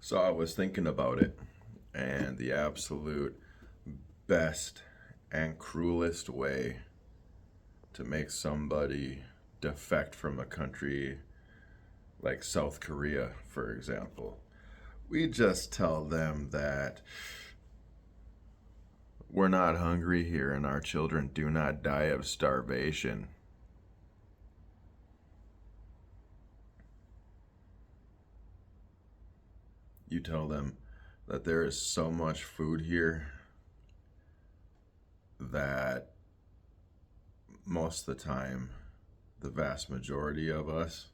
So I was thinking about it, and the absolute best and cruelest way to make somebody defect from a country like South Korea, for example, we just tell them that we're not hungry here and our children do not die of starvation. You tell them that there is so much food here that most of the time, the vast majority of us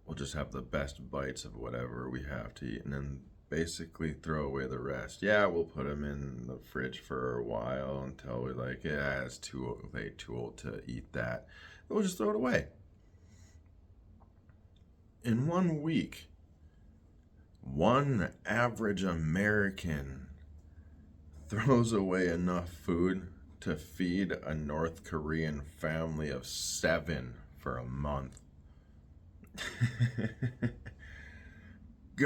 will just have the best bites of whatever we have to eat and then basically throw away the rest. Yeah, we'll put them in the fridge for a while until we're like, yeah, it's too old to eat that. We'll just throw it away. In 1 week, one average American throws away enough food to feed a North Korean family of 7 for a month.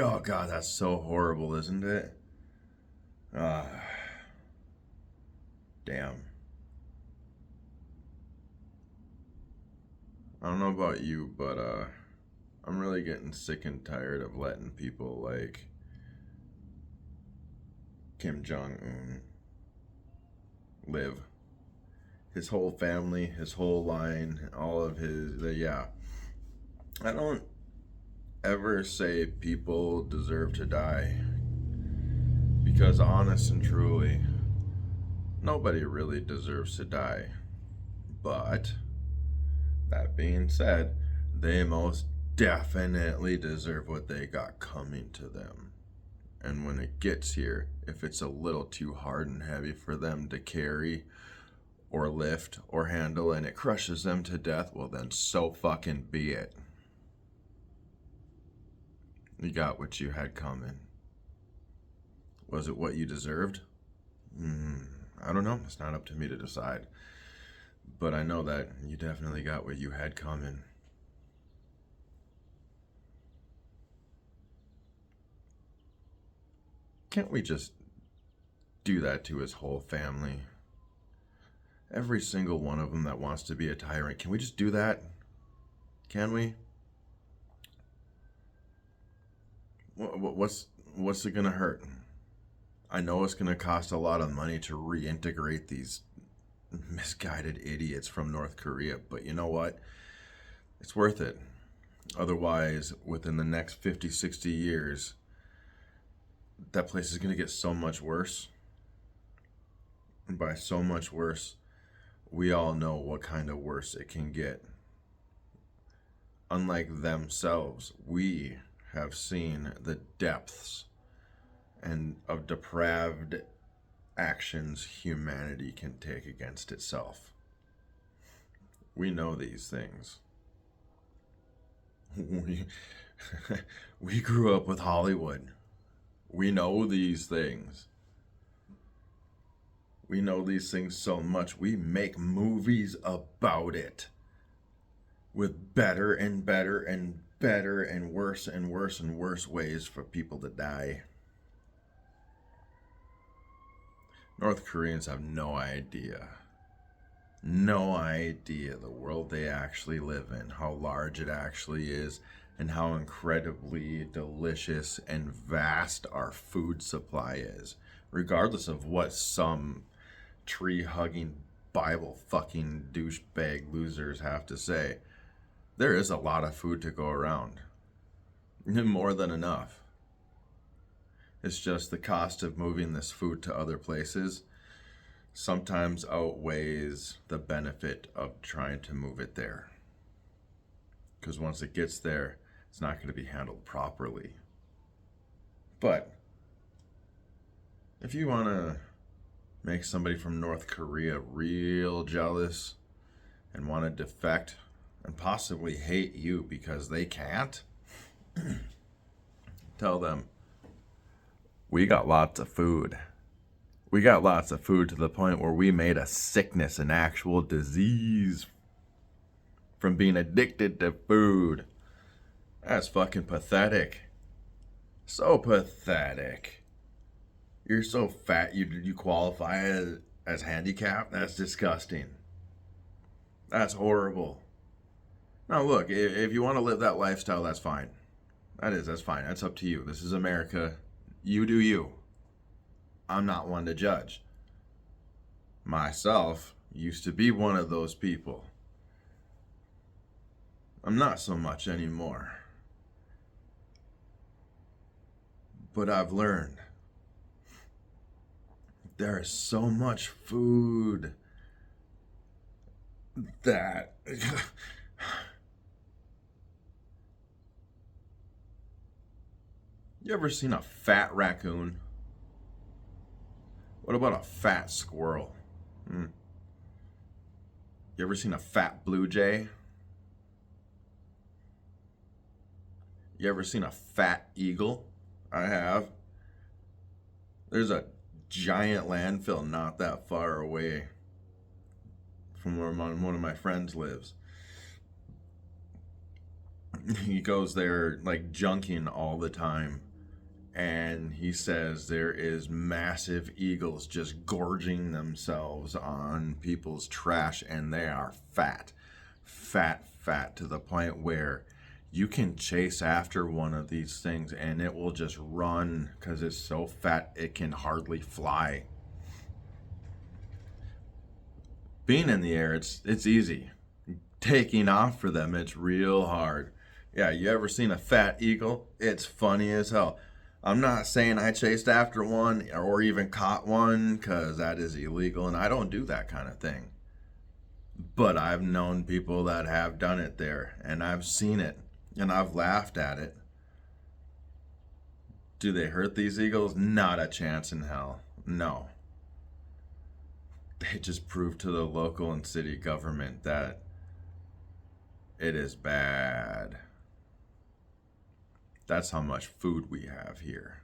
Oh God, that's so horrible, isn't it? Ah, damn. I don't know about you, but I'm really getting sick and tired of letting people like Kim Jong Un live. His whole family, his whole line, all of yeah. I don't ever say people deserve to die because, honest and truly, nobody really deserves to die. But that being said, they most definitely deserve what they got coming to them. And when it gets here, if it's a little too hard and heavy for them to carry or lift or handle and it crushes them to death, well, then so fucking be it. You got what you had coming. Was it what you deserved? I don't know. It's not up to me to decide. But I know that you definitely got what you had coming. Can't we just do that to his whole family? Every single one of them that wants to be a tyrant. Can we just do that? Can we? What's it gonna hurt? I know it's gonna cost a lot of money to reintegrate these misguided idiots from North Korea, but you know what? It's worth it. Otherwise, within the next 50, 60 years, that place is gonna get so much worse. And by so much worse, we all know what kind of worse it can get. Unlike themselves, we have seen the depths and of depraved actions humanity can take against itself. We know these things. We, we grew up with Hollywood. We know these things. We know these things so much. We make movies about it with better and better and better and worse and worse and worse ways for people to die. North Koreans have no idea the world they actually live in, how large it actually is, and how incredibly delicious and vast our food supply is, regardless of what some tree hugging Bible fucking douchebag losers have to say. There is a lot of food to go around, more than enough. It's just the cost of moving this food to other places sometimes outweighs the benefit of trying to move it there. Because once it gets there, it's not going to be handled properly. But if you want to make somebody from North Korea real jealous and want to defect and possibly hate you because they can't, tell them, we got lots of food. We got lots of food to the point where we made a sickness, an actual disease from being addicted to food. That's fucking pathetic. So pathetic. You're so fat you qualify as handicapped? That's disgusting. That's horrible. Now look, if you want to live that lifestyle, that's fine. That's fine. That's up to you. This is America. You do you. I'm not one to judge. Myself used to be one of those people. I'm not so much anymore. But I've learned there is so much food that you ever seen a fat raccoon? What about a fat squirrel? You ever seen a fat blue jay? You ever seen a fat eagle? I have. There's a giant landfill not that far away from where one of my friends lives. He goes there like junking all the time. And he says there is massive eagles just gorging themselves on people's trash, and they are fat to the point where you can chase after one of these things and it will just run because it's so fat it can hardly fly. Being in the air, it's easy. Taking off for them, it's real hard. Yeah, you ever seen a fat eagle? It's funny as hell. I'm not saying I chased after one or even caught one, because that is illegal and I don't do that kind of thing. But I've known people that have done it there, and I've seen it, and I've laughed at it. Do they hurt these eagles? Not a chance in hell. No. They just prove to the local and city government that it is bad. That's how much food we have here.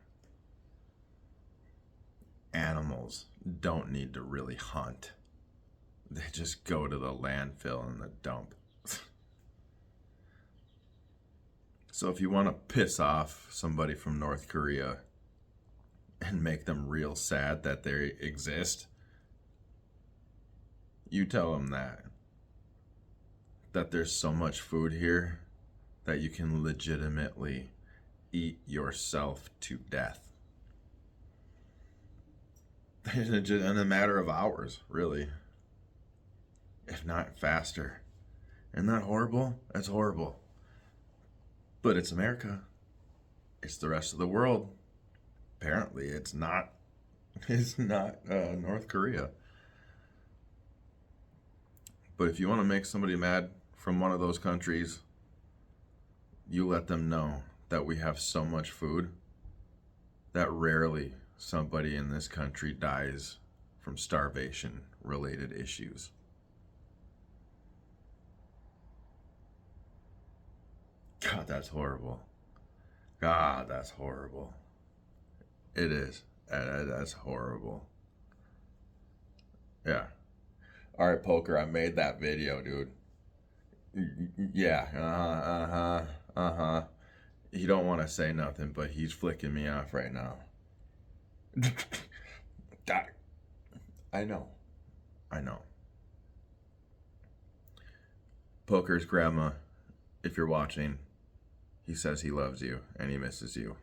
Animals don't need to really hunt. They just go to the landfill and the dump. So if you want to piss off somebody from North Korea and make them real sad that they exist, you tell them that there's so much food here that you can legitimately eat yourself to death in a matter of hours, really, if not faster. Isn't that horrible? That's horrible. But it's America. It's the rest of the world. Apparently, it's not. It's not North Korea. But if you want to make somebody mad from one of those countries, you let them know that we have so much food that rarely somebody in this country dies from starvation related issues. God, that's horrible. God, that's horrible. It is. That's horrible. Yeah. All right, Poker, I made that video, dude. Yeah. He don't want to say nothing, but he's flicking me off right now. I know. Poker's grandma, if you're watching, he says he loves you and he misses you.